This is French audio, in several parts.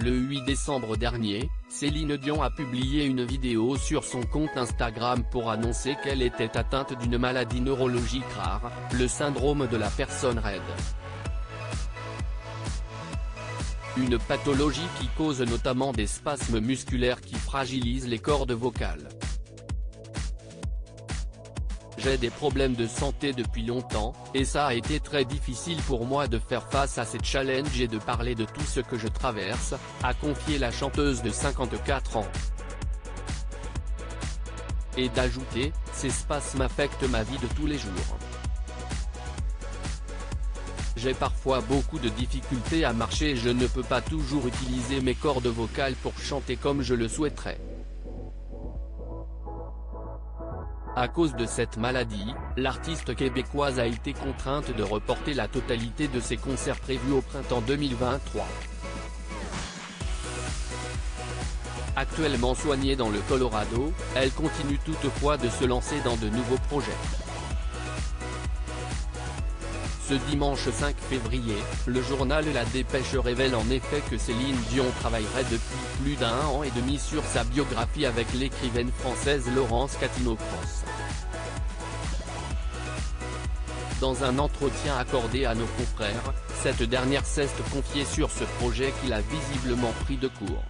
Le 8 décembre dernier, Céline Dion a publié une vidéo sur son compte Instagram pour annoncer qu'elle était atteinte d'une maladie neurologique rare, le syndrome de la personne raide. Une pathologie qui cause notamment des spasmes musculaires qui fragilisent les cordes vocales. J'ai des problèmes de santé depuis longtemps, et ça a été très difficile pour moi de faire face à ces challenges et de parler de tout ce que je traverse, a confié la chanteuse de 54 ans. Et d'ajouter, ces spasmes affectent ma vie de tous les jours. J'ai parfois beaucoup de difficultés à marcher et je ne peux pas toujours utiliser mes cordes vocales pour chanter comme je le souhaiterais. À cause de cette maladie, l'artiste québécoise a été contrainte de reporter la totalité de ses concerts prévus au printemps 2023. Actuellement soignée dans le Colorado, elle continue toutefois de se lancer dans de nouveaux projets. Ce dimanche 5 février, le journal La Dépêche révèle en effet que Céline Dion travaillerait depuis plus d'1 an et demi sur sa biographie avec l'écrivaine française Laurence Catino-Cros. Dans un entretien accordé à nos confrères, cette dernière s'est confiée sur ce projet qui l'a visiblement pris de court.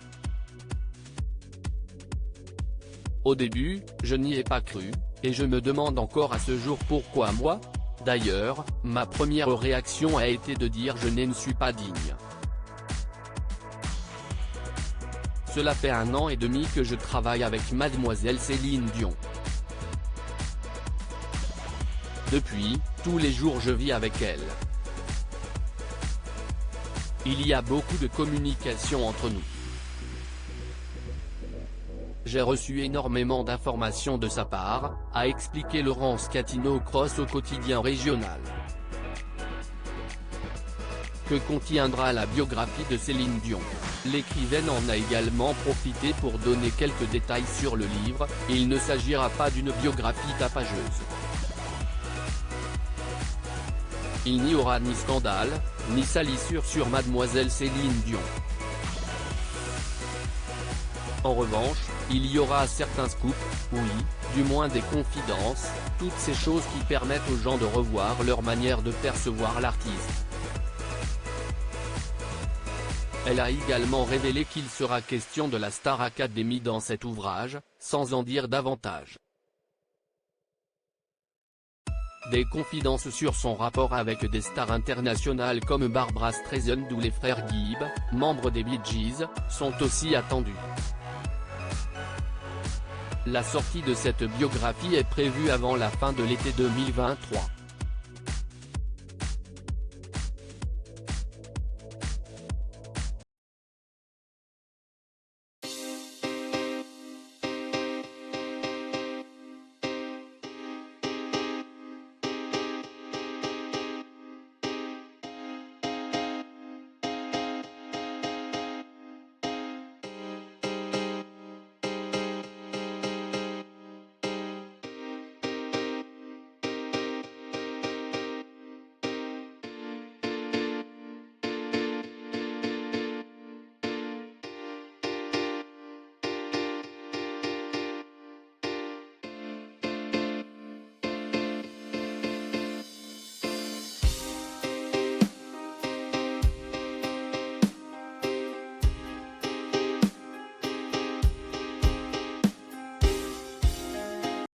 Au début, je n'y ai pas cru, et je me demande encore à ce jour pourquoi moi. D'ailleurs, ma première réaction a été de dire je ne suis pas digne. Cela fait 1 an et demi que je travaille avec mademoiselle Céline Dion. Depuis, tous les jours je vis avec elle. Il y a beaucoup de communication entre nous. J'ai reçu énormément d'informations de sa part, a expliqué Laurence Catino-Cros au quotidien régional. Que contiendra la biographie de Céline Dion? L'écrivaine en a également profité pour donner quelques détails sur le livre, il ne s'agira pas d'une biographie tapageuse. Il n'y aura ni scandale, ni salissure sur mademoiselle Céline Dion. En revanche, il y aura certains scoops, oui, du moins des confidences, toutes ces choses qui permettent aux gens de revoir leur manière de percevoir l'artiste. Elle a également révélé qu'il sera question de la Star Academy dans cet ouvrage, sans en dire davantage. Des confidences sur son rapport avec des stars internationales comme Barbra Streisand ou les frères Gibb, membres des Bee Gees, sont aussi attendues. La sortie de cette biographie est prévue avant la fin de l'été 2023.